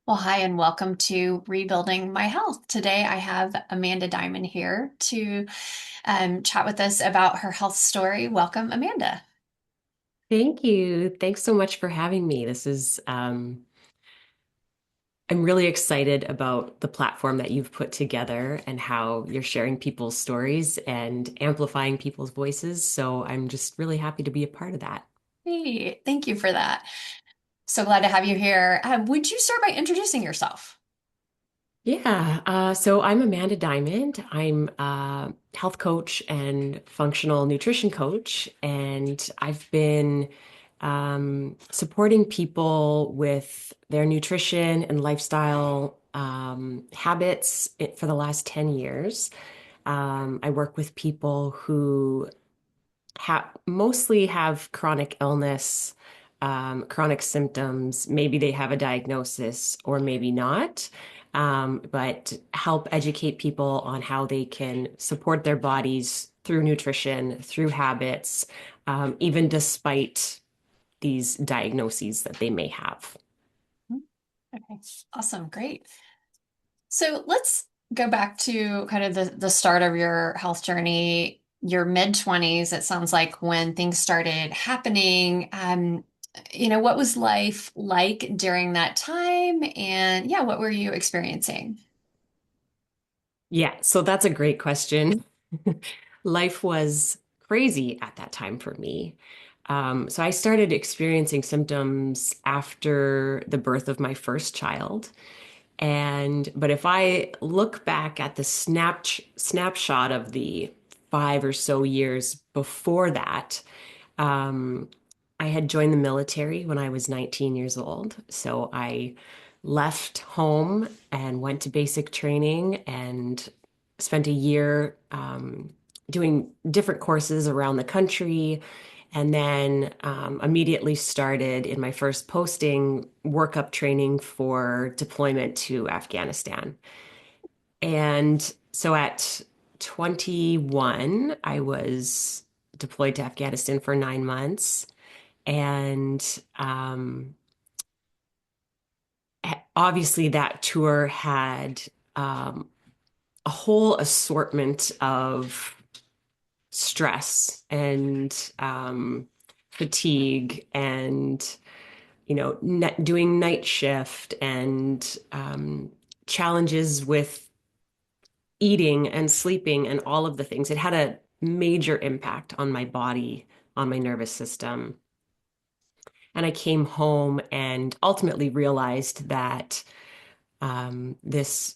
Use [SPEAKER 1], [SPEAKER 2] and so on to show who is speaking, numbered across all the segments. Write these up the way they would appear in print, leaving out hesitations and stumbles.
[SPEAKER 1] Well, hi, and welcome to Rebuilding My Health. Today, I have Amanda Diamond here to chat with us about her health story. Welcome, Amanda.
[SPEAKER 2] Thank you. Thanks so much for having me. I'm really excited about the platform that you've put together and how you're sharing people's stories and amplifying people's voices. So I'm just really happy to be a part of that.
[SPEAKER 1] Hey, thank you for that. So glad to have you here. Would you start by introducing yourself?
[SPEAKER 2] So I'm Amanda Diamond. I'm a health coach and functional nutrition coach, and I've been supporting people with their nutrition and lifestyle habits for the last 10 years. I work with people who mostly have chronic illness, chronic symptoms. Maybe they have a diagnosis or maybe not, but help educate people on how they can support their bodies through nutrition, through habits, even despite these diagnoses that they may have.
[SPEAKER 1] Okay, awesome, great. So let's go back to kind of the start of your health journey, your mid 20s. It sounds like when things started happening. What was life like during that time? And yeah, what were you experiencing?
[SPEAKER 2] Yeah, so that's a great question. Life was crazy at that time for me. So I started experiencing symptoms after the birth of my first child. But if I look back at the snapshot of the 5 or so years before that, um, I had joined the military when I was 19 years old. So I left home and went to basic training and spent a year doing different courses around the country. And then immediately started in my first posting workup training for deployment to Afghanistan. And so at 21, I was deployed to Afghanistan for 9 months. And obviously, that tour had um, a whole assortment of stress and fatigue and doing night shift and challenges with eating and sleeping and all of the things. It had a major impact on my body, on my nervous system. And I came home and ultimately realized that this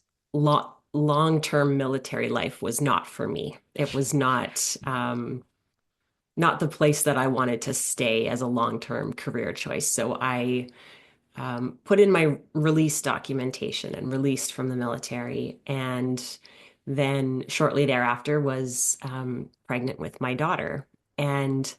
[SPEAKER 2] long-term military life was not for me. It was not the place that I wanted to stay as a long-term career choice. So I put in my release documentation and released from the military. And then shortly thereafter was pregnant with my daughter. And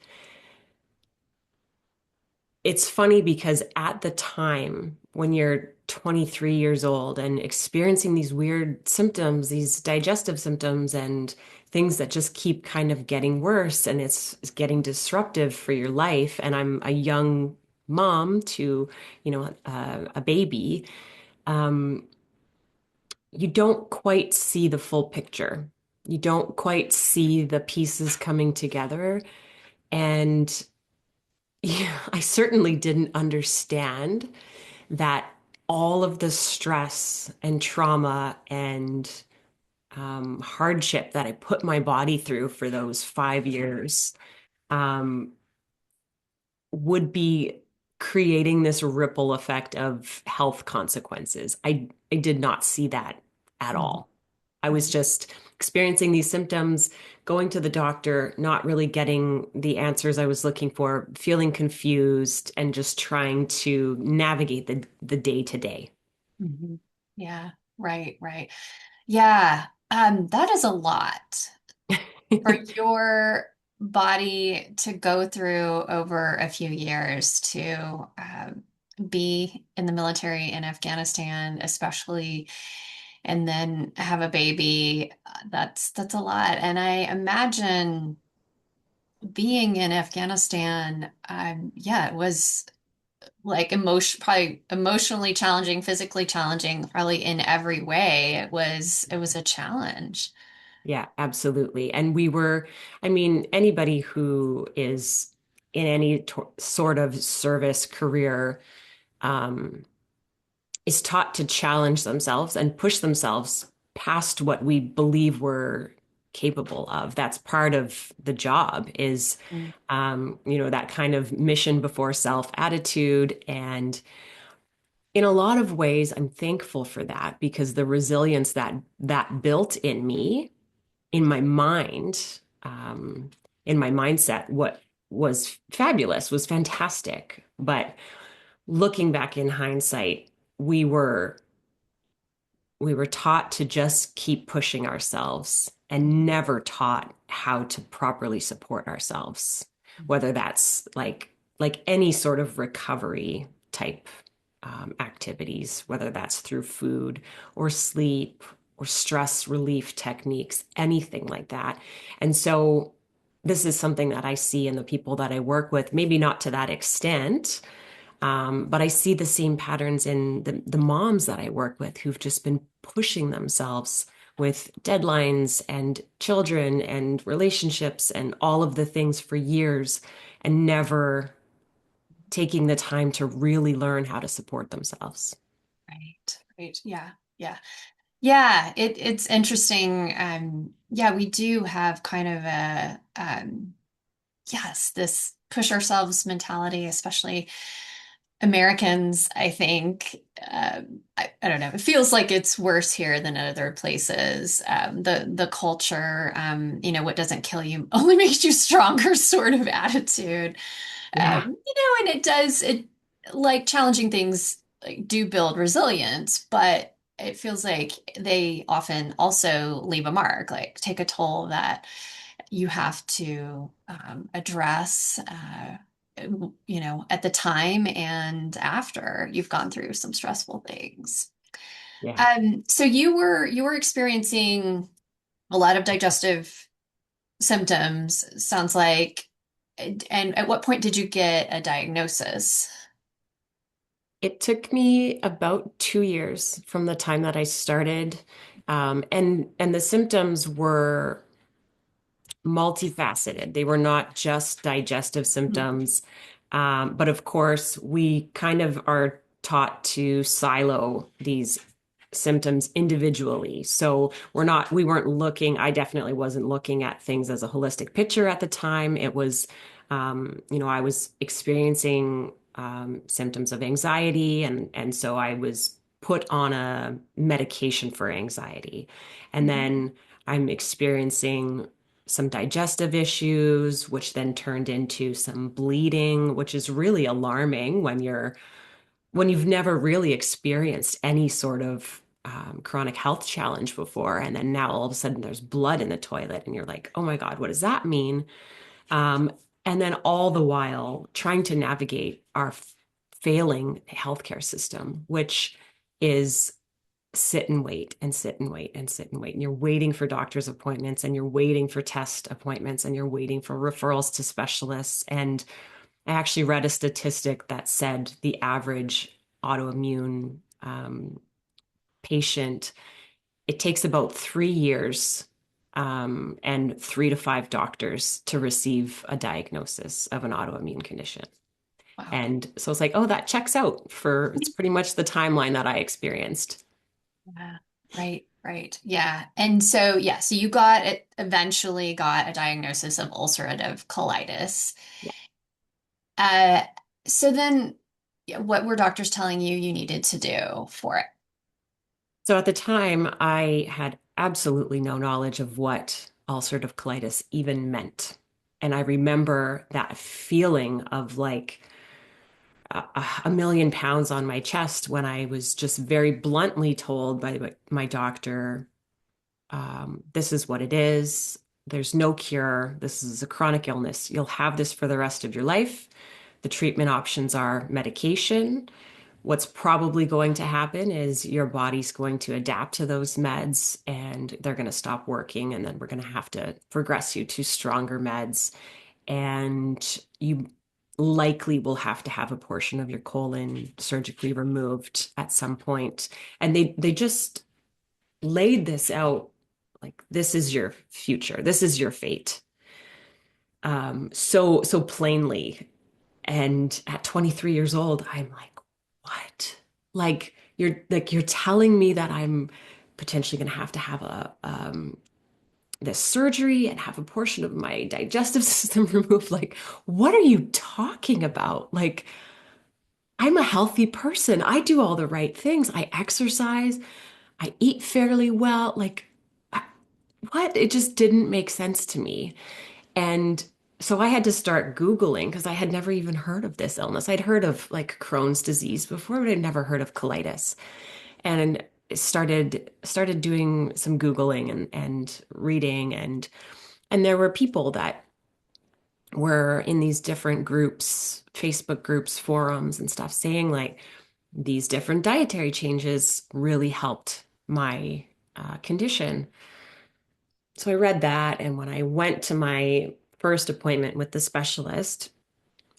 [SPEAKER 2] it's funny because at the time when you're 23 years old and experiencing these weird symptoms, these digestive symptoms and things that just keep kind of getting worse and it's getting disruptive for your life. And I'm a young mom to, a baby. Um, you don't quite see the full picture. You don't quite see the pieces coming together. And yeah, I certainly didn't understand that all of the stress and trauma and hardship that I put my body through for those 5 years um, would be creating this ripple effect of health consequences. I did not see that at
[SPEAKER 1] Mhm.
[SPEAKER 2] all. I was just experiencing these symptoms, going to the doctor, not really getting the answers I was looking for, feeling confused, and just trying to navigate the day to day.
[SPEAKER 1] Mhm. Yeah, right, right. Yeah, that is a lot for your body to go through over a few years to be in the military in Afghanistan, especially, and then have a baby. That's a lot. And I imagine being in Afghanistan, yeah, it was. like probably emotionally challenging, physically challenging, probably in every way. It was a challenge.
[SPEAKER 2] Yeah, absolutely. And we were, I mean, anybody who is in any sort of service career um, is taught to challenge themselves and push themselves past what we believe we're capable of. That's part of the job is,
[SPEAKER 1] Mm.
[SPEAKER 2] that kind of mission before self attitude. And in a lot of ways, I'm thankful for that because the resilience that built in me, in my mind, in my mindset, what was fabulous, was fantastic. But looking back in hindsight, we were we were taught to just keep pushing ourselves and never taught how to properly support ourselves, whether that's like any sort of recovery type activities, whether that's through food or sleep or stress relief techniques, anything like that. And so this is something that I see in the people that I work with, maybe not to that extent, but I see the same patterns in the moms that I work with who've just been pushing themselves with deadlines and children and relationships and all of the things for years and never taking the time to really learn how to support themselves.
[SPEAKER 1] Right. Right. Yeah. Yeah. Yeah. It's interesting. Yeah, we do have kind of yes, this push ourselves mentality, especially Americans, I think. I don't know. It feels like it's worse here than in other places. The culture, what doesn't kill you only makes you stronger sort of attitude.
[SPEAKER 2] Yeah,
[SPEAKER 1] And it does it like challenging things like, do build resilience, but it feels like they often also leave a mark, like take a toll that you have to address, at the time and after you've gone through some stressful things.
[SPEAKER 2] yeah.
[SPEAKER 1] So you were experiencing a lot of digestive symptoms, sounds like. And at what point did you get a diagnosis?
[SPEAKER 2] It took me about 2 years from the time that I started. And the symptoms were multifaceted. They were not just digestive
[SPEAKER 1] Mhm.
[SPEAKER 2] symptoms. But of course, we kind of are taught to silo these symptoms individually. So we weren't looking, I definitely wasn't looking at things as a holistic picture at the time. It was, I was experiencing symptoms of anxiety, and so I was put on a medication for anxiety. And
[SPEAKER 1] Mhm.
[SPEAKER 2] then I'm experiencing some digestive issues, which then turned into some bleeding, which is really alarming when you've never really experienced any sort of chronic health challenge before. And then now all of a sudden there's blood in the toilet, and you're like, oh my God, what does that mean? Um, and then all the while trying to navigate our failing healthcare system, which is sit and wait and sit and wait and sit and wait. And you're waiting for doctor's appointments and you're waiting for test appointments and you're waiting for referrals to specialists. And I actually read a statistic that said the average autoimmune patient, it takes about 3 years and 3 to 5 doctors to receive a diagnosis of an autoimmune condition.
[SPEAKER 1] Wow.
[SPEAKER 2] And so it's like, oh, that checks out it's pretty much the timeline that I experienced.
[SPEAKER 1] Yeah. Right, right. Yeah. And so, yeah, so you got it, eventually got a diagnosis of ulcerative colitis. Uh, so then, yeah, what were doctors telling you you needed to do for it?
[SPEAKER 2] So at the time, I had absolutely no knowledge of what ulcerative colitis even meant. And I remember that feeling of like a million pounds on my chest when I was just very bluntly told by my doctor, this is what it is. There's no cure. This is a chronic illness. You'll have this for the rest of your life. The treatment options are medication. What's probably going to happen is your body's going to adapt to those meds and they're going to stop working. And then we're going to have to progress you to stronger meds. And you likely will have to have a portion of your colon surgically removed at some point. And they just laid this out like this is your future. This is your fate. So plainly. And at 23 years old, I'm like, what? Like you're telling me that I'm potentially going to have a this surgery and have a portion of my digestive system removed. Like, what are you talking about? Like, I'm a healthy person. I do all the right things. I exercise. I eat fairly well. Like, what? It just didn't make sense to me. And so I had to start Googling because I had never even heard of this illness. I'd heard of like Crohn's disease before, but I'd never heard of colitis. And started doing some Googling and reading and there were people that were in these different groups, Facebook groups, forums and stuff saying like these different dietary changes really helped my condition. So I read that. And when I went to my first appointment with the specialist,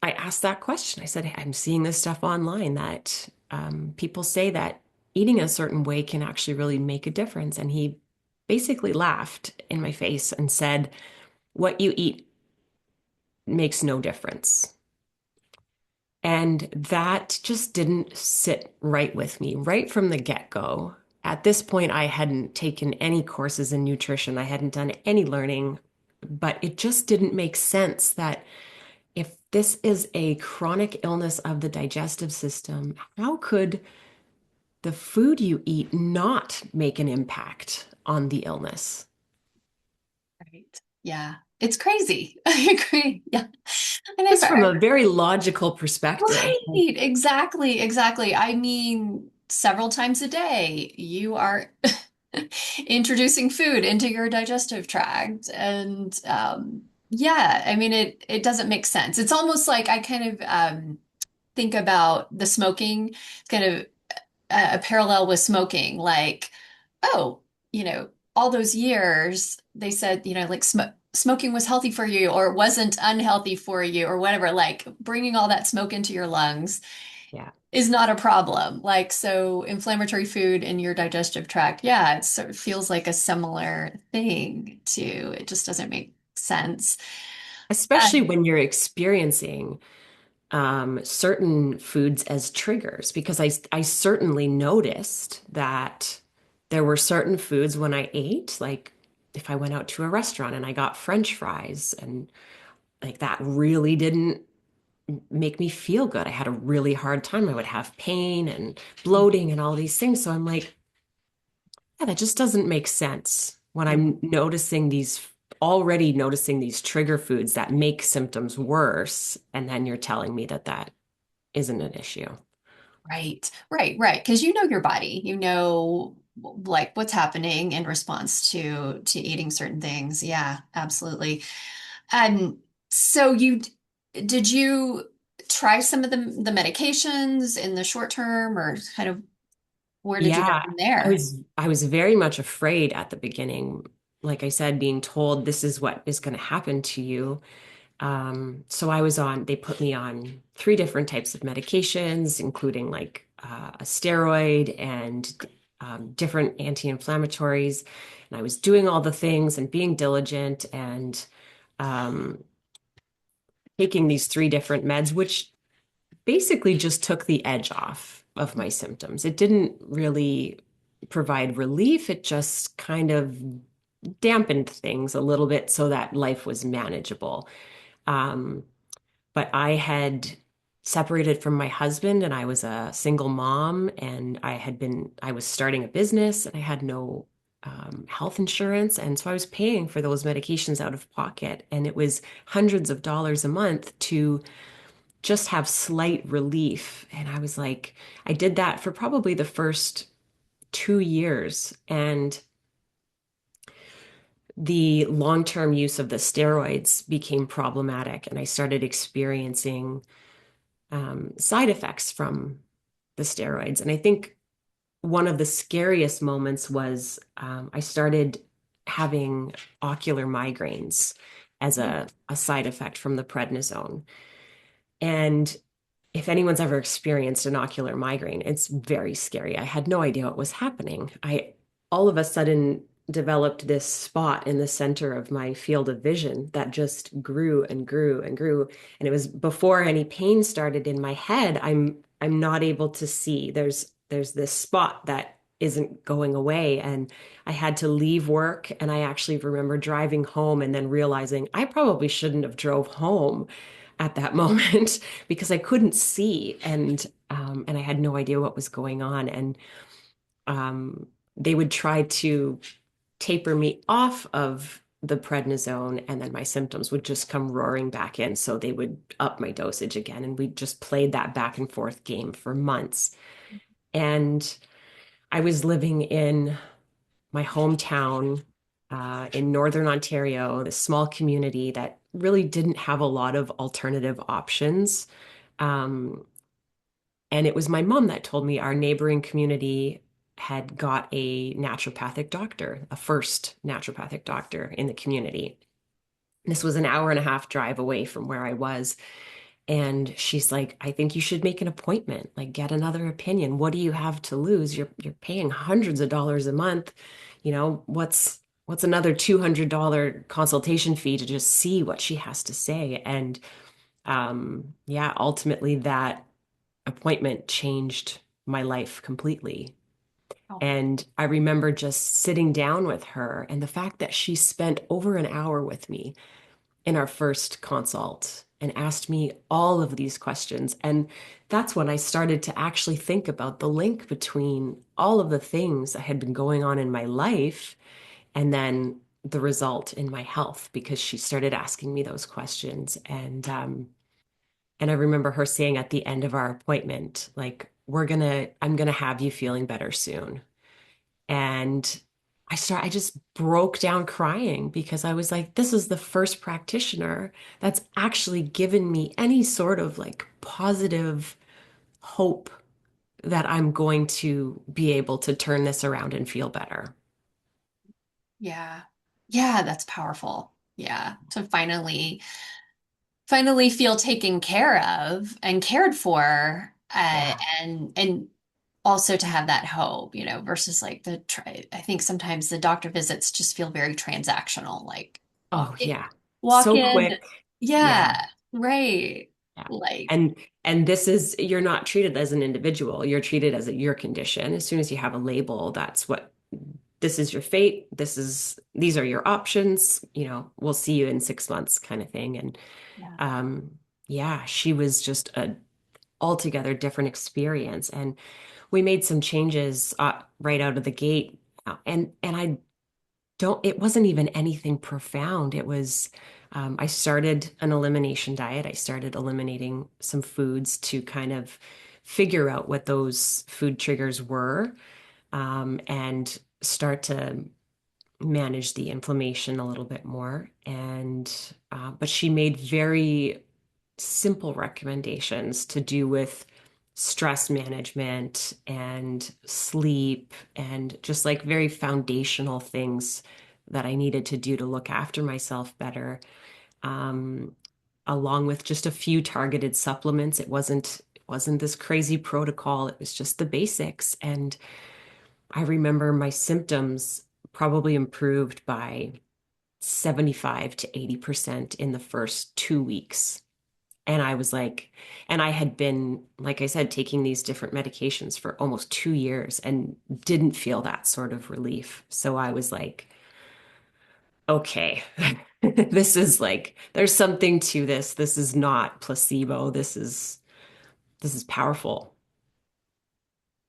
[SPEAKER 2] I asked that question. I said, hey, I'm seeing this stuff online that people say that eating a certain way can actually really make a difference. And he basically laughed in my face and said, what you eat makes no difference. And that just didn't sit right with me right from the get-go. At this point, I hadn't taken any courses in nutrition. I hadn't done any learning, but it just didn't make sense that if this is a chronic illness of the digestive system, how could the food you eat not make an impact on the illness?
[SPEAKER 1] Right. Yeah. It's crazy. I agree. Yeah. And
[SPEAKER 2] Just from a very logical perspective.
[SPEAKER 1] right. Exactly. Exactly. I mean, several times a day, you are introducing food into your digestive tract. And yeah, I mean, it doesn't make sense. It's almost like I kind of think about the smoking, it's kind of a parallel with smoking. Like, oh, you know, all those years they said, like smoking was healthy for you or it wasn't unhealthy for you or whatever. Like bringing all that smoke into your lungs
[SPEAKER 2] Yeah.
[SPEAKER 1] is not a problem. Like, so inflammatory food in your digestive tract, yeah, it sort of feels like a similar thing too. It just doesn't make sense.
[SPEAKER 2] Especially when you're experiencing certain foods as triggers, because I certainly noticed that there were certain foods when I ate, like if I went out to a restaurant and I got French fries and like that really didn't make me feel good. I had a really hard time. I would have pain and bloating and all these things. So I'm like, yeah, that just doesn't make sense when I'm already noticing these trigger foods that make symptoms worse. And then you're telling me that that isn't an issue.
[SPEAKER 1] Right, right, right. Because you know your body, you know like what's happening in response to eating certain things. Yeah, absolutely. And so did you try some of the medications in the short term, or kind of where did you go
[SPEAKER 2] Yeah,
[SPEAKER 1] from
[SPEAKER 2] I
[SPEAKER 1] there?
[SPEAKER 2] was I was very much afraid at the beginning. Like I said, being told this is what is going to happen to you. So they put me on three different types of medications, including like a steroid and different anti-inflammatories. And I was doing all the things and being diligent and um, taking these three different meds, which basically just took the edge off of my symptoms. It didn't really provide relief. It just kind of dampened things a little bit so that life was manageable. Um, but I had separated from my husband and I was a single mom and I was starting a business and I had no health insurance. And so I was paying for those medications out of pocket. And it was hundreds of dollars a month to just have slight relief. And I was like, I did that for probably the first 2 years. And the long-term use of the steroids became problematic. And I started experiencing side effects from the steroids. And I think one of the scariest moments was I started having ocular migraines as a side effect from the prednisone. And if anyone's ever experienced an ocular migraine, it's very scary. I had no idea what was happening. I all of a sudden developed this spot in the center of my field of vision that just grew and grew and grew. And it was before any pain started in my head. I'm not able to see. There's this spot that isn't going away. And I had to leave work. And I actually remember driving home and then realizing I probably shouldn't have drove home at that moment because I couldn't see and I had no idea what was going on. And um, they would try to taper me off of the prednisone, and then my symptoms would just come roaring back in. So they would up my dosage again, and we just played that back and forth game for months. And I was living in my hometown in Northern Ontario, this small community that really didn't have a lot of alternative options. Um, and it was my mom that told me our neighboring community had got a naturopathic doctor, a first naturopathic doctor in the community. This was an hour and a half drive away from where I was. And she's like, I think you should make an appointment, like get another opinion. What do you have to lose? You're paying hundreds of dollars a month. What's another $200 consultation fee to just see what she has to say? And yeah, ultimately that appointment changed my life completely.
[SPEAKER 1] Oh,
[SPEAKER 2] And I remember just sitting down with her and the fact that she spent over an hour with me in our first consult and asked me all of these questions. And that's when I started to actually think about the link between all of the things that had been going on in my life and then the result in my health, because she started asking me those questions. And I remember her saying at the end of our appointment, like, I'm gonna have you feeling better soon. And I just broke down crying because I was like, this is the first practitioner that's actually given me any sort of like positive hope that I'm going to be able to turn this around and feel better.
[SPEAKER 1] yeah. Yeah, that's powerful. Yeah. To finally feel taken care of and cared for,
[SPEAKER 2] Yeah.
[SPEAKER 1] and also to have that hope, versus like I think sometimes the doctor visits just feel very transactional, like
[SPEAKER 2] Oh, yeah.
[SPEAKER 1] walk
[SPEAKER 2] So
[SPEAKER 1] in.
[SPEAKER 2] quick. Yeah.
[SPEAKER 1] Yeah, right.
[SPEAKER 2] Yeah.
[SPEAKER 1] Like,
[SPEAKER 2] And this is you're not treated as an individual. You're treated as your condition. As soon as you have a label, that's what this is your fate. These are your options. We'll see you in 6 months kind of thing. And
[SPEAKER 1] yeah.
[SPEAKER 2] um, yeah, she was just a altogether different experience. And we made some changes right out of the gate. And I don't, it wasn't even anything profound. It was, I started an elimination diet. I started eliminating some foods to kind of figure out what those food triggers were, and start to manage the inflammation a little bit more. But she made very simple recommendations to do with stress management and sleep and just like very foundational things that I needed to do to look after myself better. Um, Along with just a few targeted supplements. It wasn't this crazy protocol. It was just the basics. And I remember my symptoms probably improved by 75 to 80% in the first 2 weeks. And I was like, and I had been, like I said, taking these different medications for almost 2 years and didn't feel that sort of relief. So I was like, okay, this is like, there's something to this. This is not placebo. This is powerful.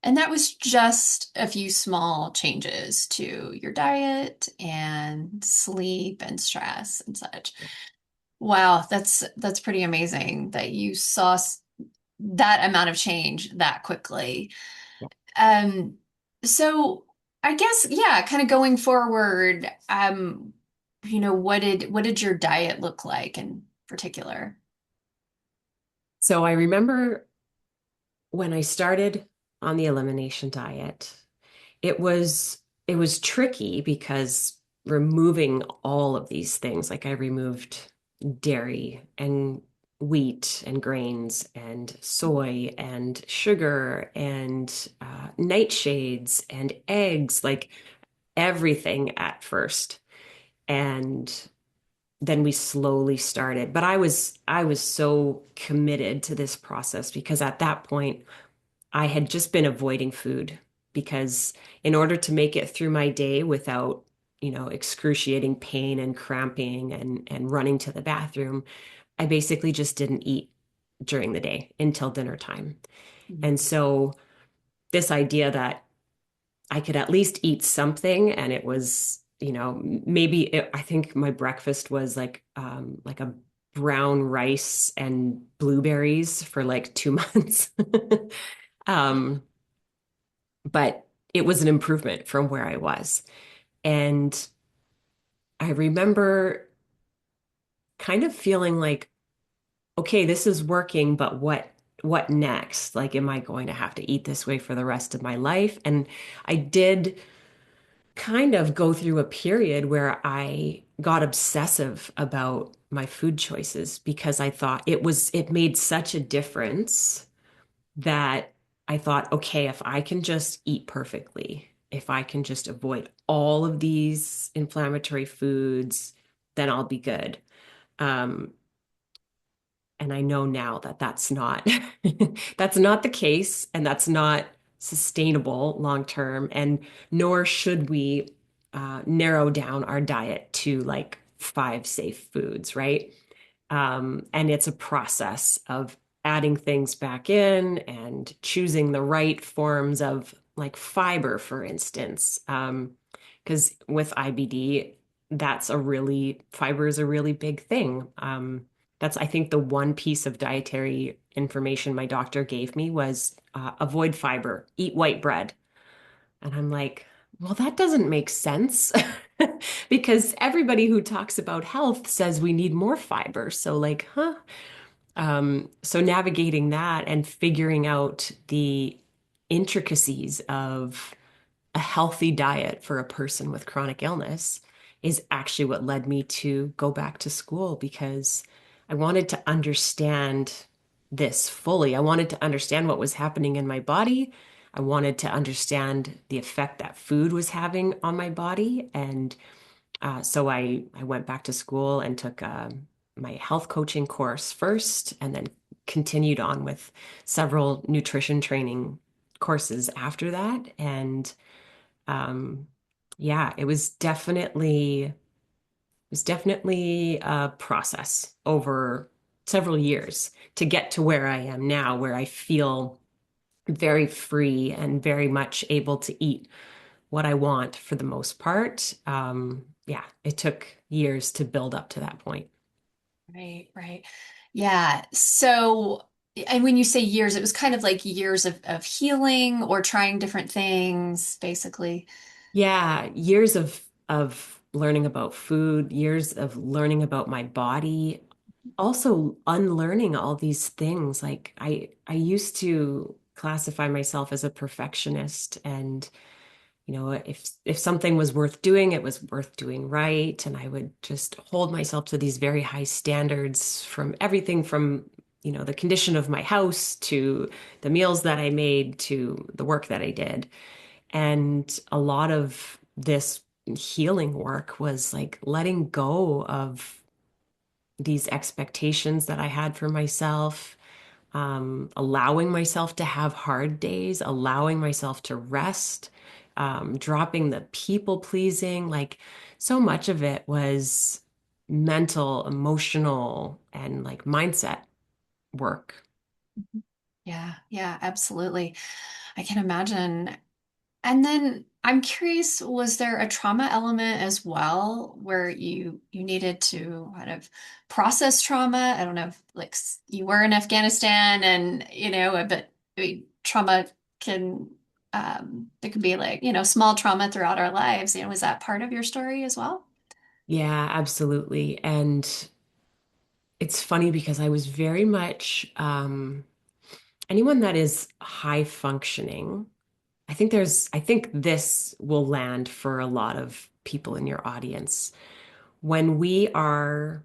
[SPEAKER 1] And that was just a few small changes to your diet and sleep and stress and such. Wow, that's pretty amazing that you saw that amount of change that quickly. Um, so I guess, yeah, kind of going forward, what did your diet look like in particular?
[SPEAKER 2] So I remember when I started on the elimination diet, it was tricky because removing all of these things, like I removed dairy and wheat and grains and soy and sugar and nightshades and eggs, like everything at first. And then we slowly started. But I was so committed to this process because at that point I had just been avoiding food because in order to make it through my day without, excruciating pain and cramping and running to the bathroom, I basically just didn't eat during the day until dinner time. And
[SPEAKER 1] Mhm.
[SPEAKER 2] so this idea that I could at least eat something and it was, I think my breakfast was like a brown rice and blueberries for like 2 months. Um, but it was an improvement from where I was. And I remember kind of feeling like, okay, this is working, but what next? Like, am I going to have to eat this way for the rest of my life? And I did kind of go through a period where I got obsessive about my food choices because I thought it made such a difference that I thought, okay, if I can just eat perfectly, if I can just avoid all of these inflammatory foods, then I'll be good. Um, and I know now that that's not that's not the case, and that's not sustainable long term, and nor should we narrow down our diet to like five safe foods, right? And it's a process of adding things back in and choosing the right forms of like fiber, for instance. Because with IBD, fiber is a really big thing. That's, I think, the one piece of dietary information my doctor gave me was avoid fiber, eat white bread. And I'm like, well, that doesn't make sense because everybody who talks about health says we need more fiber. So, like, huh? So navigating that and figuring out the intricacies of a healthy diet for a person with chronic illness is actually what led me to go back to school because I wanted to understand this fully. I wanted to understand what was happening in my body. I wanted to understand the effect that food was having on my body. And so I went back to school and took my health coaching course first, and then continued on with several nutrition training courses after that. And um, yeah, it was definitely a process over several years to get to where I am now, where I feel very free and very much able to eat what I want for the most part. Yeah, it took years to build up to that point.
[SPEAKER 1] Right, right. Yeah. So, and when you say years, it was kind of like years of healing or trying different things, basically.
[SPEAKER 2] Yeah, years of learning about food, years of learning about my body, also unlearning all these things. Like I used to classify myself as a perfectionist, and if something was worth doing, it was worth doing right. And I would just hold myself to these very high standards from everything from, the condition of my house to the meals that I made to the work that I did. And a lot of this healing work was like letting go of these expectations that I had for myself, allowing myself to have hard days, allowing myself to rest, dropping the people pleasing. Like so much of it was mental, emotional, and like mindset work.
[SPEAKER 1] Yeah, yeah, absolutely. I can imagine. And then I'm curious, was there a trauma element as well where you needed to kind of process trauma? I don't know if like you were in Afghanistan and but I mean, trauma can there can be like, small trauma throughout our lives. Was that part of your story as well?
[SPEAKER 2] Yeah, absolutely. And it's funny because I was very much anyone that is high functioning. I think this will land for a lot of people in your audience. When we are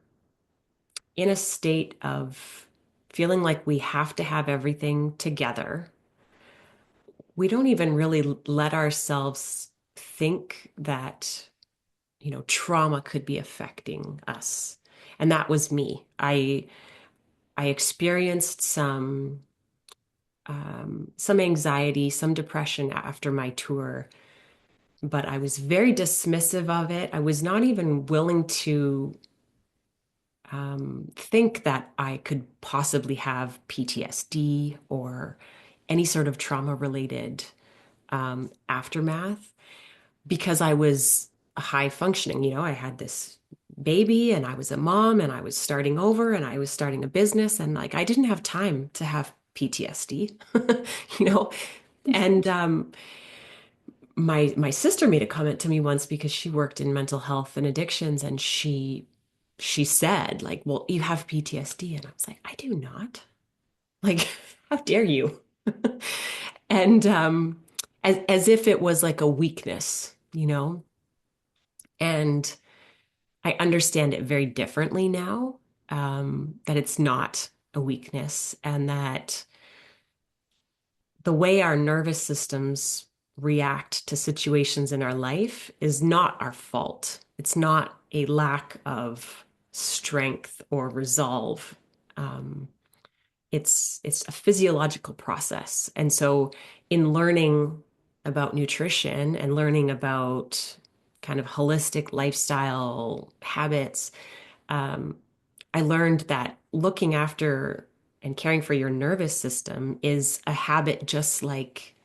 [SPEAKER 2] in a state of feeling like we have to have everything together. We don't even really let ourselves think that, trauma could be affecting us. And that was me. I experienced some anxiety, some depression after my tour, but I was very dismissive of it. I was not even willing to think that I could possibly have PTSD or any sort of trauma related aftermath because I was high functioning. I had this baby and I was a mom and I was starting over and I was starting a business and like I didn't have time to have PTSD, you know. And my sister made a comment to me once because she worked in mental health and addictions and she said like, "Well, you have PTSD." And I was like, "I do not." Like, how dare you? And as if it was like a weakness, you know? And I understand it very differently now, that it's not a weakness and that the way our nervous systems react to situations in our life is not our fault. It's not a lack of strength or resolve. Um, it's a physiological process. And so in learning about nutrition and learning about kind of holistic lifestyle habits, um, I learned that looking after and caring for your nervous system is a habit just like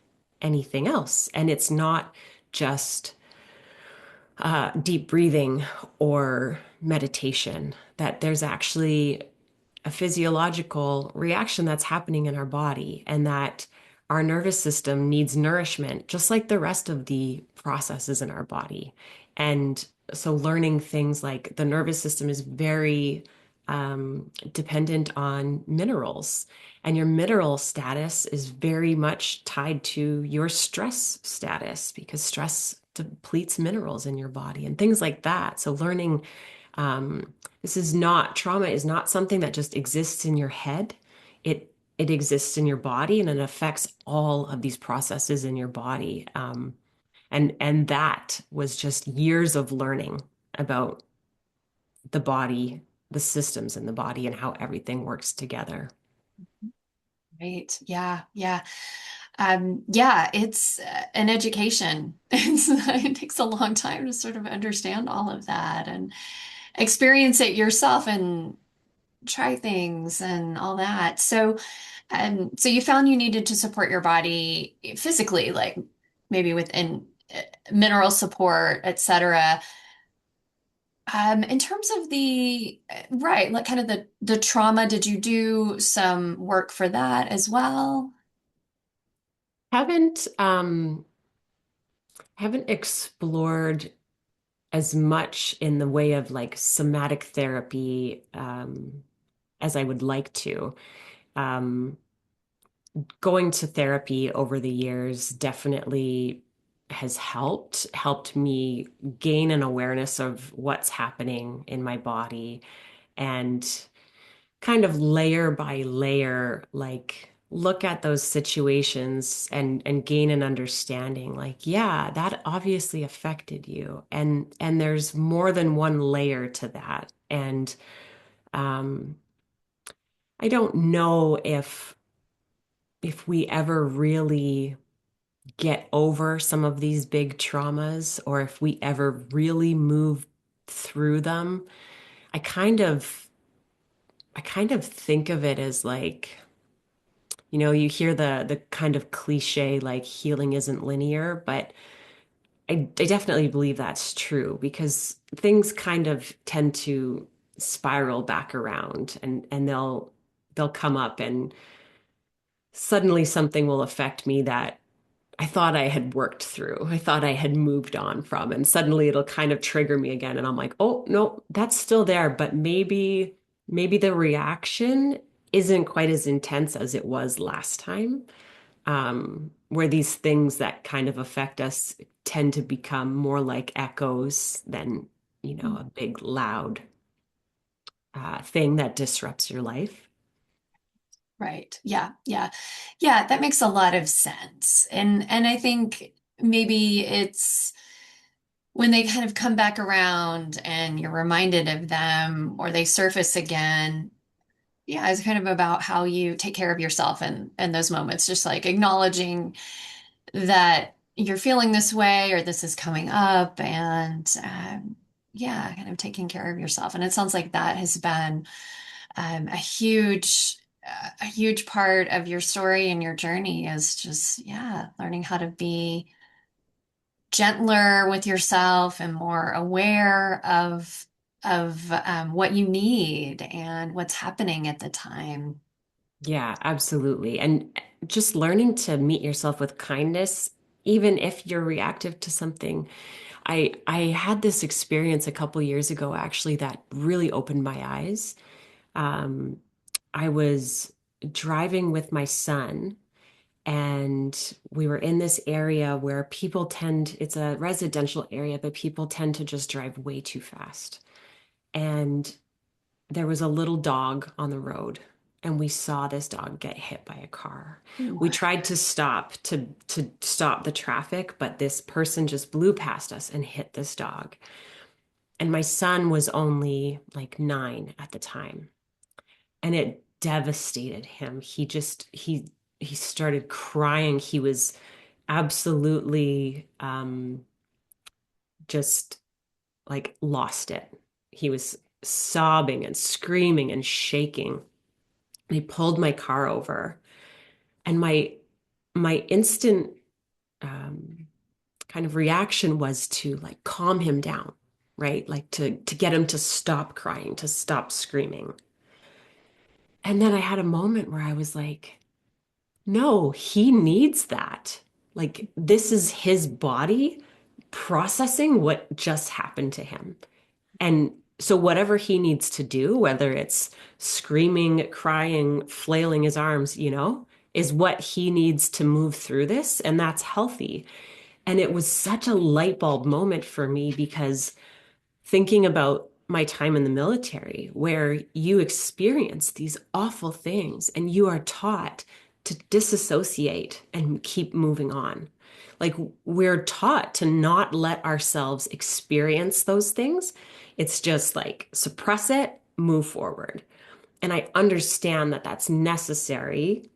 [SPEAKER 2] anything else. And it's not just deep breathing or meditation, that there's actually a physiological reaction that's happening in our body, and that our nervous system needs nourishment, just like the rest of the processes in our body. And so, learning things like the nervous system is very dependent on minerals, and your mineral status is very much tied to your stress status because stress depletes minerals in your body and things like that. So, learning um, this is not trauma is not something that just exists in your head. It exists in your body and it affects all of these processes in your body. And that was just years of learning about the body, the systems in the body, and how everything works together.
[SPEAKER 1] Right. Yeah. Yeah. Yeah, it's an education. It takes a long time to sort of understand all of that and experience it yourself and try things and all that. So you found you needed to support your body physically, like maybe within mineral support, etc. In terms of the right, like kind of the trauma, did you do some work for that as well?
[SPEAKER 2] Haven't explored as much in the way of like somatic therapy as I would like to. Um, Going to therapy over the years definitely has helped me gain an awareness of what's happening in my body and kind of layer by layer, like look at those situations and gain an understanding like, yeah, that obviously affected you. And there's more than one layer to that. And um, I don't know if we ever really get over some of these big traumas or if we ever really move through them. I kind of I kind of think of it as like, you hear the kind of cliche like healing isn't linear, but I definitely believe that's true because things kind of tend to spiral back around and they'll come up and suddenly something will affect me that I thought I had worked through. I thought I had moved on from, and suddenly it'll kind of trigger me again. And I'm like, oh, no, that's still there, but maybe the reaction isn't quite as intense as it was last time. Where these things that kind of affect us tend to become more like echoes than, a big, loud thing that disrupts your life.
[SPEAKER 1] Right. Yeah. Yeah. Yeah, that makes a lot of sense. And I think maybe it's when they kind of come back around and you're reminded of them or they surface again. Yeah, it's kind of about how you take care of yourself in those moments, just like acknowledging that you're feeling this way or this is coming up and yeah, kind of taking care of yourself. And it sounds like that has been a huge part of your story and your journey is just, yeah, learning how to be gentler with yourself and more aware of what you need and what's happening at the time.
[SPEAKER 2] Yeah, absolutely. And just learning to meet yourself with kindness, even if you're reactive to something. I had this experience a couple years ago actually that really opened my eyes. Um, I was driving with my son and we were in this area where it's a residential area, but people tend to just drive way too fast. And there was a little dog on the road, and we saw this dog get hit by a car.
[SPEAKER 1] Ooh.
[SPEAKER 2] We tried to stop the traffic, but this person just blew past us and hit this dog. And my son was only like 9 at the time, and it devastated him. He started crying. He was absolutely just like lost it. He was sobbing and screaming and shaking. They pulled my car over, and my instant um, kind of reaction was to like calm him down, right? Like to get him to stop crying, to stop screaming. And then I had a moment where I was like, no, he needs that. Like this is his body processing what just happened to him. And so, whatever he needs to do, whether it's screaming, crying, flailing his arms, is what he needs to move through this. And that's healthy. And it was such a light bulb moment for me because thinking about my time in the military, where you experience these awful things and you are taught to disassociate and keep moving on. Like we're taught to not let ourselves experience those things. It's just like suppress it, move forward. And I understand that that's necessary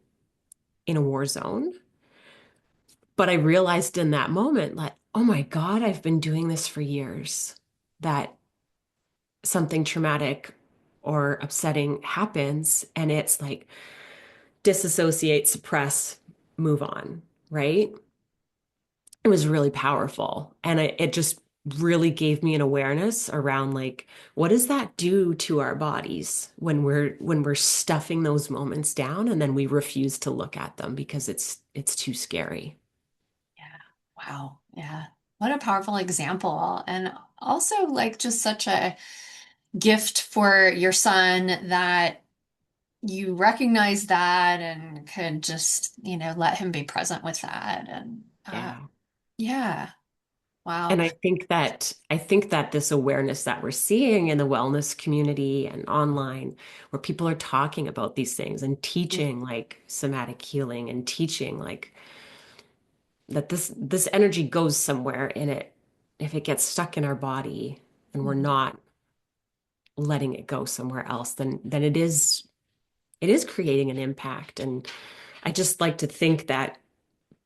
[SPEAKER 2] in a war zone. But I realized in that moment, like, oh my God, I've been doing this for years. That something traumatic or upsetting happens and it's like disassociate, suppress, move on, right? It was really powerful. And it just really gave me an awareness around like, what does that do to our bodies when we're stuffing those moments down and then we refuse to look at them because it's too scary.
[SPEAKER 1] Yeah. Wow. Yeah. What a powerful example. And also, like, just such a gift for your son that you recognize that and could just, let him be present with that. And
[SPEAKER 2] Yeah.
[SPEAKER 1] yeah. Wow.
[SPEAKER 2] And I think that this awareness that we're seeing in the wellness community and online, where people are talking about these things and teaching like somatic healing and teaching like that this energy goes somewhere in it if it gets stuck in our body and we're
[SPEAKER 1] Mhm.
[SPEAKER 2] not letting it go somewhere else, then it is creating an impact. And I just like to think that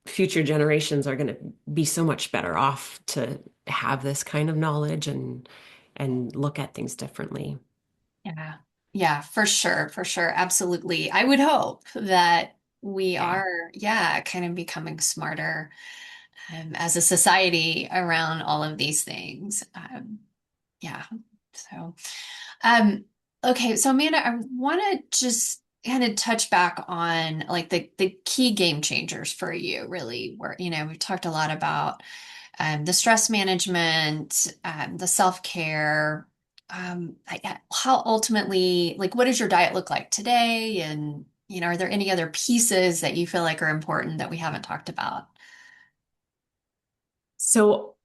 [SPEAKER 2] future generations are going to be so much better off to have this kind of knowledge and look at things differently.
[SPEAKER 1] Yeah. Yeah, for sure. For sure. Absolutely. I would hope that we
[SPEAKER 2] Yeah.
[SPEAKER 1] are, yeah, kind of becoming smarter as a society around all of these things. Yeah. So, um, okay. So Amanda, I want to just kind of touch back on like the key game changers for you, really, where, we've talked a lot about the stress management, the self-care. How ultimately, like, what does your diet look like today? And, are there any other pieces that you feel like are important that we haven't talked about?
[SPEAKER 2] So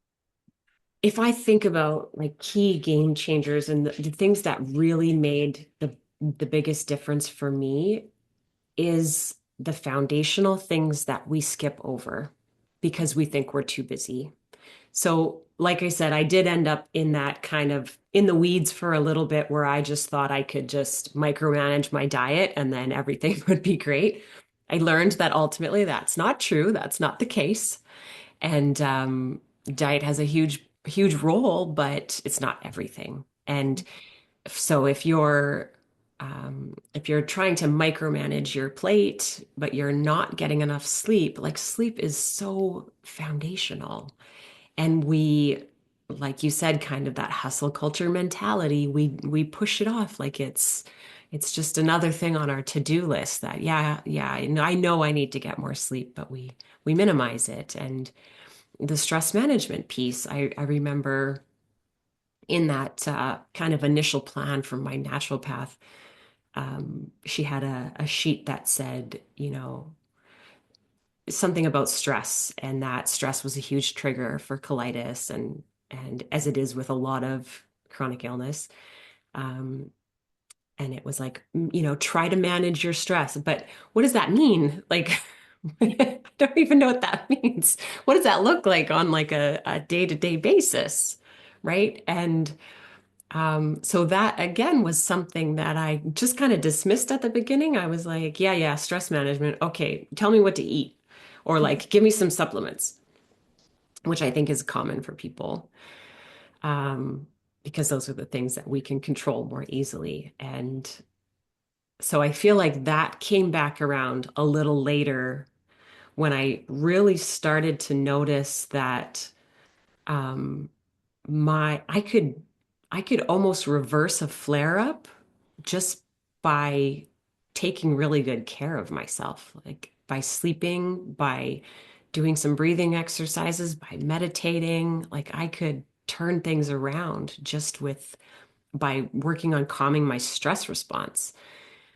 [SPEAKER 2] if I think about like key game changers and the things that really made the biggest difference for me, is the foundational things that we skip over because we think we're too busy. So, like I said, I did end up in that kind of in the weeds for a little bit where I just thought I could just micromanage my diet and then everything would be great. I learned that ultimately that's not true. That's not the case. And diet has a huge role, but it's not everything. And so if you're trying to micromanage your plate, but you're not getting enough sleep, like sleep is so foundational. And we, like you said, kind of that hustle culture mentality, we push it off like it's just another thing on our to-do list that yeah, I know I need to get more sleep, but we minimize it. And the stress management piece, I remember in that kind of initial plan for my naturopath, she had a sheet that said, something about stress, and that stress was a huge trigger for colitis, and as it is with a lot of chronic illness. Um, and it was like, try to manage your stress. But what does that mean? Like, I don't even know what that means. What does that look like on like a day-to-day basis? Right. And so that again was something that I just kind of dismissed at the beginning. I was like, yeah, stress management. Okay, tell me what to eat, or like give me some supplements, which I think is common for people, um, because those are the things that we can control more easily. And so I feel like that came back around a little later when I really started to notice that um, my I could almost reverse a flare up just by taking really good care of myself, like by sleeping, by doing some breathing exercises, by meditating. Like I could turn things around just with by working on calming my stress response.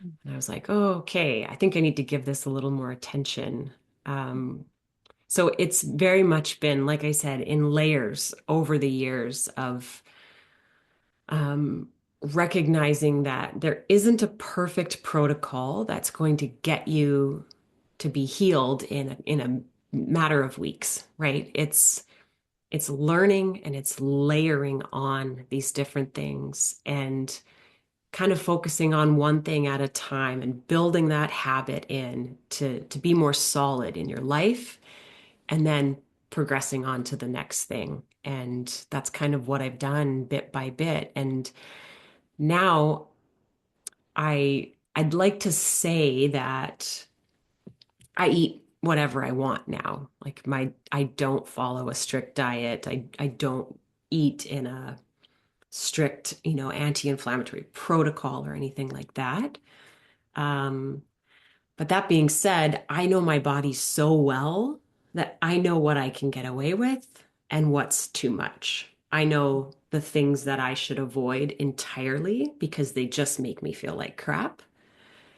[SPEAKER 2] And I was like, oh, okay, I think I need to give this a little more attention. Um, so it's very much been, like I said, in layers over the years of um, recognizing that there isn't a perfect protocol that's going to get you to be healed in a matter of weeks, right? It's learning and it's layering on these different things and kind of focusing on one thing at a time and building that habit in to be more solid in your life and then progressing on to the next thing. And that's kind of what I've done bit by bit. And now I'd like to say that I eat whatever I want now. Like I don't follow a strict diet. I don't eat in a strict, anti-inflammatory protocol or anything like that. Um, but that being said, I know my body so well that I know what I can get away with and what's too much. I know the things that I should avoid entirely because they just make me feel like crap.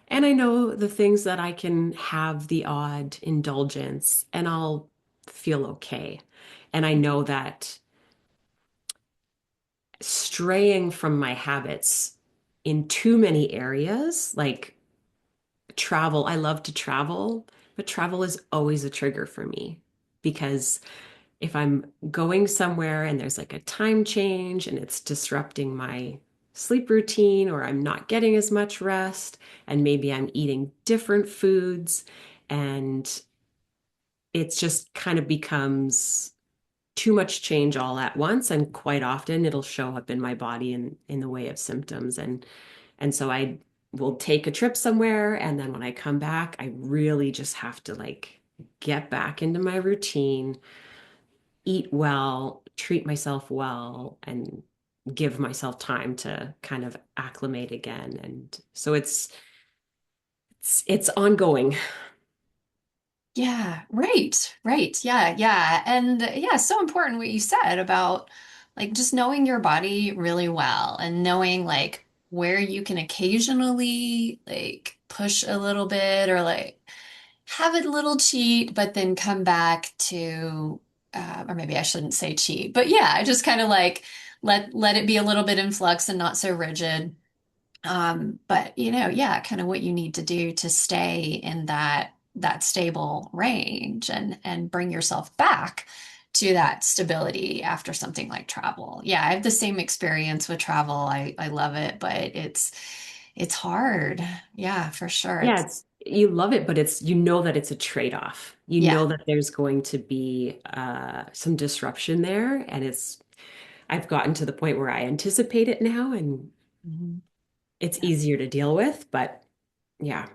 [SPEAKER 2] And I know the things that I can have the odd indulgence and I'll feel okay. And I know that straying from my habits in too many areas, like travel, I love to travel, but travel is always a trigger for me because if I'm going somewhere and there's like a time change and it's disrupting my sleep routine or I'm not getting as much rest and maybe I'm eating different foods and it just kind of becomes too much change all at once and quite often it'll show up in my body in the way of symptoms and so I will take a trip somewhere and then when I come back I really just have to like get back into my routine, eat well, treat myself well, and give myself time to kind of acclimate again. And so it's ongoing.
[SPEAKER 1] Yeah, right, right. Yeah, yeah. And yeah, so important what you said about like just knowing your body really well and knowing like where you can occasionally like push a little bit or like have a little cheat, but then come back to or maybe I shouldn't say cheat, but yeah, just kind of like let it be a little bit in flux and not so rigid. But yeah, kind of what you need to do to stay in that stable range and bring yourself back to that stability after something like travel. Yeah, I have the same experience with travel. I love it, but it's hard. Yeah, for sure.
[SPEAKER 2] Yeah, it's you love it, but it's you know that it's a trade-off. You
[SPEAKER 1] Yeah.
[SPEAKER 2] know that there's going to be some disruption there, and I've gotten to the point where I anticipate it now, and
[SPEAKER 1] Mhm.
[SPEAKER 2] it's
[SPEAKER 1] Yeah.
[SPEAKER 2] easier to deal with. But yeah,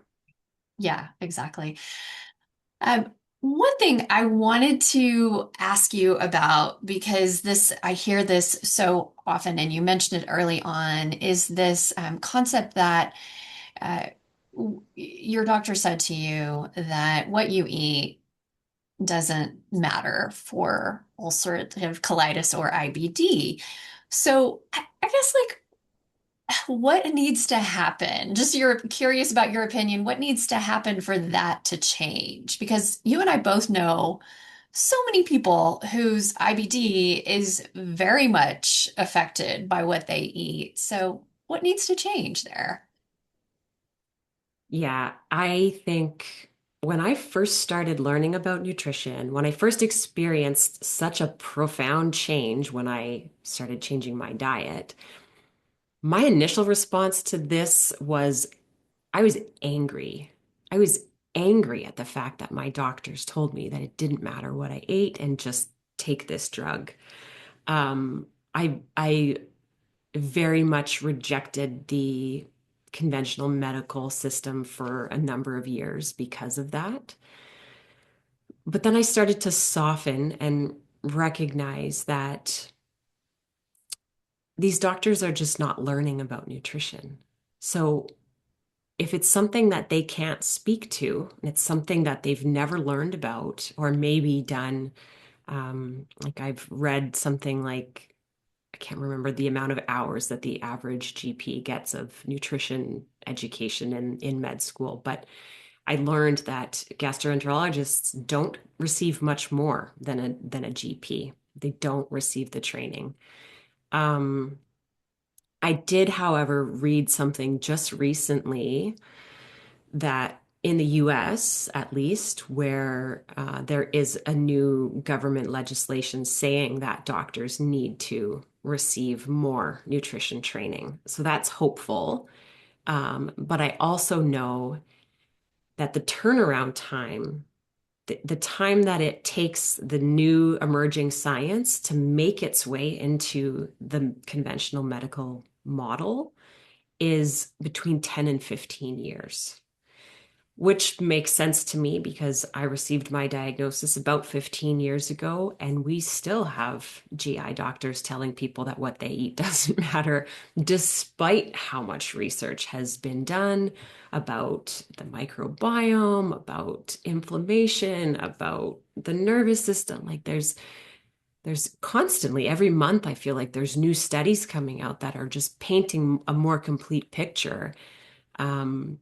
[SPEAKER 1] Yeah, exactly. One thing I wanted to ask you about, because I hear this so often, and you mentioned it early on, is this concept that your doctor said to you that what you eat doesn't matter for ulcerative colitis or IBD. So I guess like what needs to happen? Just you're curious about your opinion. What needs to happen for that to change? Because you and I both know so many people whose IBD is very much affected by what they eat. So, what needs to change there?
[SPEAKER 2] yeah, I think when I first started learning about nutrition, when I first experienced such a profound change when I started changing my diet, my initial response to this was I was angry. I was angry at the fact that my doctors told me that it didn't matter what I ate and just take this drug. I very much rejected the conventional medical system for a number of years because of that. But then I started to soften and recognize that these doctors are just not learning about nutrition. So if it's something that they can't speak to, and it's something that they've never learned about, or maybe done, like I've read something like, I can't remember the amount of hours that the average GP gets of nutrition education in med school, but I learned that gastroenterologists don't receive much more than a GP. They don't receive the training. Um, I did, however, read something just recently that in the US, at least, where there is a new government legislation saying that doctors need to receive more nutrition training. So that's hopeful. But I also know that the turnaround time, the time that it takes the new emerging science to make its way into the conventional medical model is between 10 and 15 years. Which makes sense to me because I received my diagnosis about 15 years ago, and we still have GI doctors telling people that what they eat doesn't matter, despite how much research has been done about the microbiome, about inflammation, about the nervous system. Like there's constantly every month I feel like there's new studies coming out that are just painting a more complete picture. Um,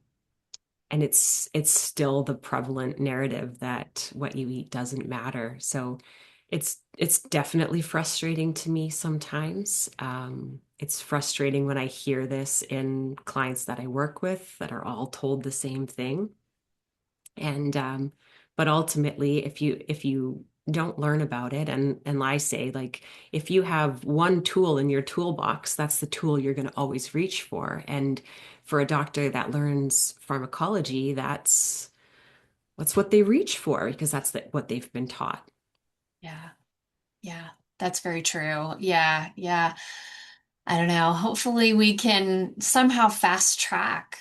[SPEAKER 2] and it's still the prevalent narrative that what you eat doesn't matter. So it's definitely frustrating to me sometimes. It's frustrating when I hear this in clients that I work with that are all told the same thing. And but ultimately, if you don't learn about it, and I say like if you have one tool in your toolbox, that's the tool you're going to always reach for. And for a doctor that learns pharmacology, that's what they reach for because that's what they've been taught.
[SPEAKER 1] Yeah, yeah, that's very true. Yeah, yeah. I don't know. Hopefully, we can somehow fast track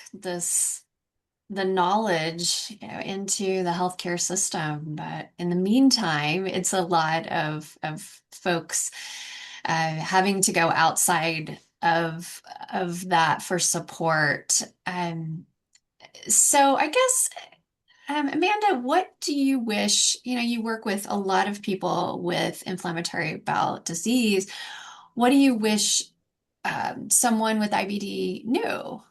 [SPEAKER 1] the knowledge, into the healthcare system. But in the meantime, it's a lot of folks having to go outside of that for support. So I guess, Amanda, what do you wish? You work with a lot of people with inflammatory bowel disease. What do you wish someone with IBD knew?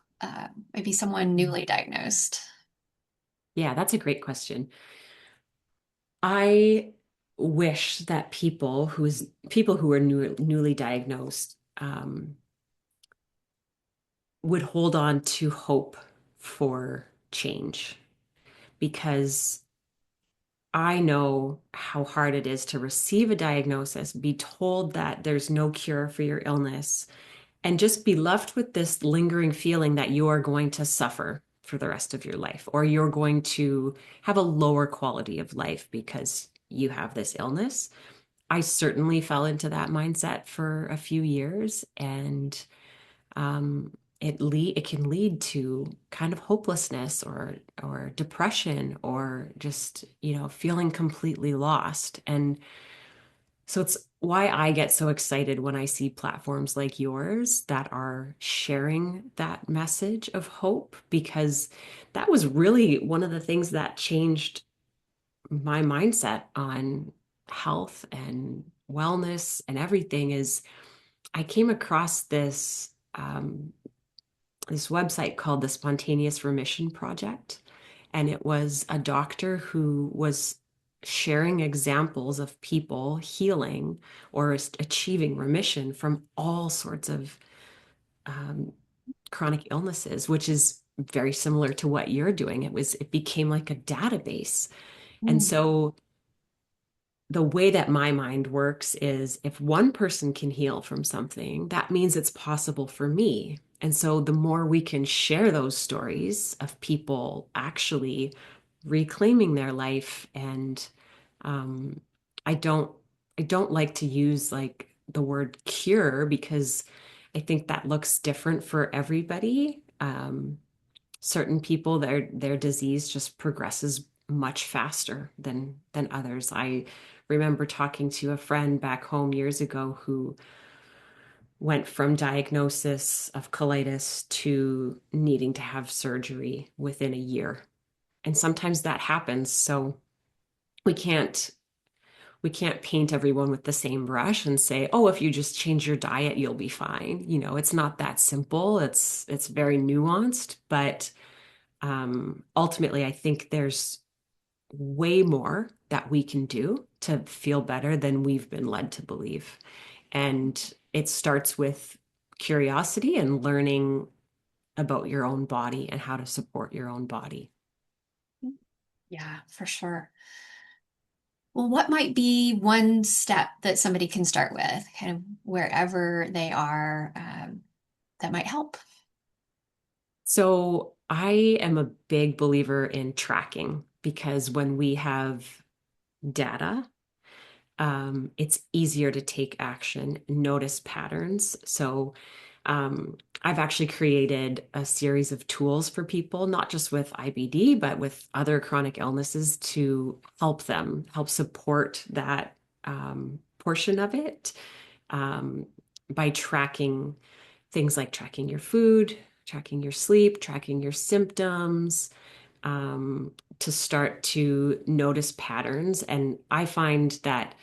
[SPEAKER 1] Maybe someone newly diagnosed.
[SPEAKER 2] Yeah, that's a great question. I wish that people who are newly diagnosed would hold on to hope for change because I know how hard it is to receive a diagnosis, be told that there's no cure for your illness, and just be left with this lingering feeling that you are going to suffer for the rest of your life, or you're going to have a lower quality of life because you have this illness. I certainly fell into that mindset for a few years, and it can lead to kind of hopelessness or depression or just feeling completely lost. And so it's why I get so excited when I see platforms like yours that are sharing that message of hope, because that was really one of the things that changed my mindset on health and wellness and everything. Is I came across this website called the Spontaneous Remission Project. And it was a doctor who was sharing examples of people healing or achieving remission from all sorts of um, chronic illnesses, which is very similar to what you're doing. It became like a database. And
[SPEAKER 1] Mm.
[SPEAKER 2] so the way that my mind works is if one person can heal from something, that means it's possible for me. And so the more we can share those stories of people actually reclaiming their life, and um, I don't I don't like to use like the word cure because I think that looks different for everybody. Certain people, their disease just progresses much faster than others. I remember talking to a friend back home years ago who went from diagnosis of colitis to needing to have surgery within a year. And sometimes that happens. So we can't we can't paint everyone with the same brush and say, "Oh, if you just change your diet, you'll be fine." It's not that simple. It's very nuanced, but ultimately, I think there's way more that we can do to feel better than we've been led to believe. And it starts with curiosity and learning about your own body and how to support your own body.
[SPEAKER 1] Yeah, for sure. Well, what might be one step that somebody can start with, kind of wherever they are, that might help?
[SPEAKER 2] So I am a big believer in tracking because when we have data, it's easier to take action, notice patterns. So I've actually created a series of tools for people, not just with IBD, but with other chronic illnesses to help them, help support that portion of it um, by tracking things like tracking your food, tracking your sleep, tracking your symptoms, to start to notice patterns. And I find that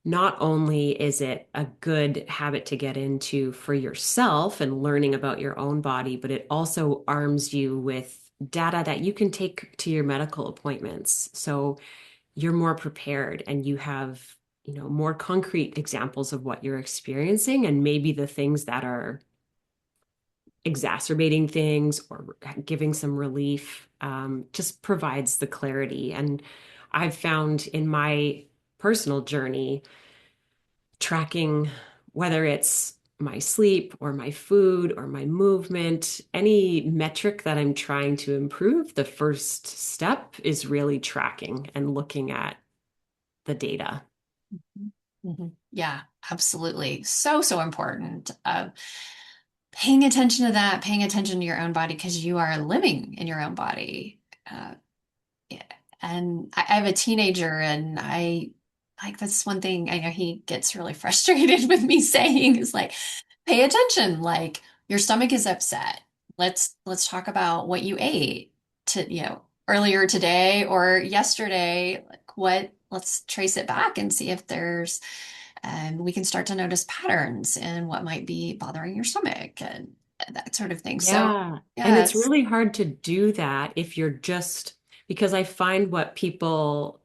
[SPEAKER 2] not only is it a good habit to get into for yourself and learning about your own body, but it also arms you with data that you can take to your medical appointments. So you're more prepared and you have, more concrete examples of what you're experiencing and maybe the things that are exacerbating things or giving some relief, just provides the clarity. And I've found in my personal journey, tracking whether it's my sleep or my food or my movement, any metric that I'm trying to improve, the first step is really tracking and looking at the data.
[SPEAKER 1] Mhm. Yeah, absolutely. So, so important. Paying attention to that, paying attention to your own body because you are living in your own body. Uh, yeah. And I have a teenager, and I like that's one thing I know he gets really frustrated with me saying is like, pay attention. Like your stomach is upset. Let's talk about what you ate earlier today or yesterday. Like what? Let's trace it back and see if there's we can start to notice patterns in what might be bothering your stomach and that sort of thing. So,
[SPEAKER 2] Yeah. And it's
[SPEAKER 1] yes.
[SPEAKER 2] really hard to do that if you're just because I find what people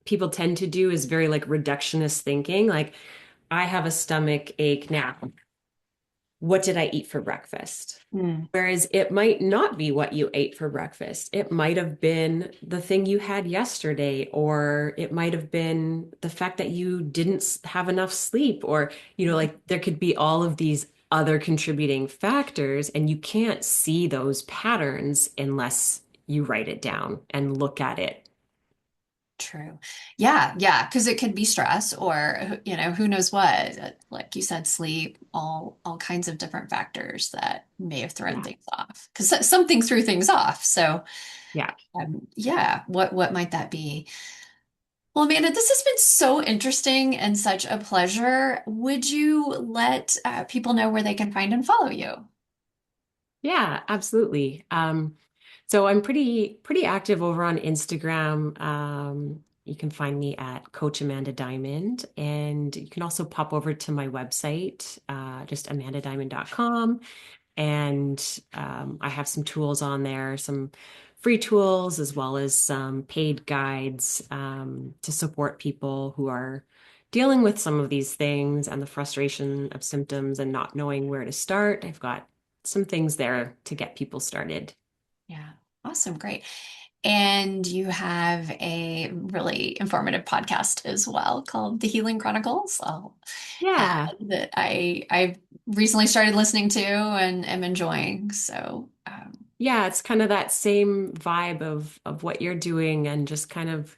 [SPEAKER 2] tend to do is very like reductionist thinking. Like I have a stomach ache now. what did I eat for breakfast?
[SPEAKER 1] Mm,
[SPEAKER 2] Whereas it might not be what you ate for breakfast. It might have been the thing you had yesterday, or it might have been the fact that you didn't have enough sleep, or, like there could be all of these other contributing factors, and you can't see those patterns unless you write it down and look at it.
[SPEAKER 1] true. Yeah, yeah, because it could be stress or who knows what. Like you said, sleep, all kinds of different factors that may have thrown
[SPEAKER 2] Yeah.
[SPEAKER 1] things off. Because something threw things off. So,
[SPEAKER 2] Yeah.
[SPEAKER 1] yeah, what might that be? Well, Amanda, this has been so interesting and such a pleasure. Would you let people know where they can find and follow you?
[SPEAKER 2] Yeah, absolutely. So I'm pretty active over on Instagram. You can find me at Coach Amanda Diamond, and you can also pop over to my website, just amandadiamond.com. And I have some tools on there, some free tools as well as some paid guides to support people who are dealing with some of these things and the frustration of symptoms and not knowing where to start. I've got some things there to get people started.
[SPEAKER 1] Yeah, awesome, great. And you have a really informative podcast as well called The Healing Chronicles. I'll add
[SPEAKER 2] Yeah.
[SPEAKER 1] that I recently started listening to and am enjoying. So,
[SPEAKER 2] Yeah, it's kind of that same vibe of what you're doing and just kind of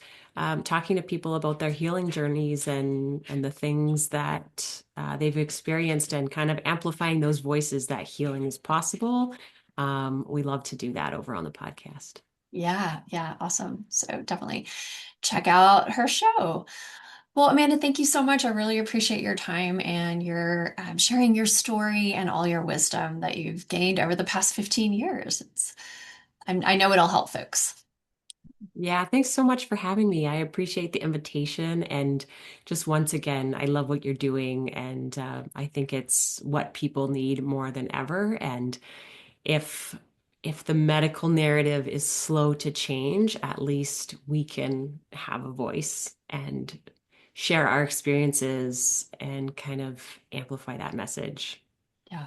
[SPEAKER 2] talking to people about their healing journeys and the things that they've experienced and kind of amplifying those voices that healing is possible. We love to do that over on the podcast.
[SPEAKER 1] yeah, yeah, awesome. So definitely check out her show. Well, Amanda, thank you so much. I really appreciate your time and your sharing your story and all your wisdom that you've gained over the past 15 years. I know it'll help folks.
[SPEAKER 2] Yeah, thanks so much for having me. I appreciate the invitation. And just once again, I love what you're doing. And I think it's what people need more than ever. And if if the medical narrative is slow to change, at least we can have a voice and share our experiences and kind of amplify that message.
[SPEAKER 1] Yeah,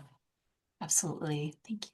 [SPEAKER 1] absolutely. Thank you.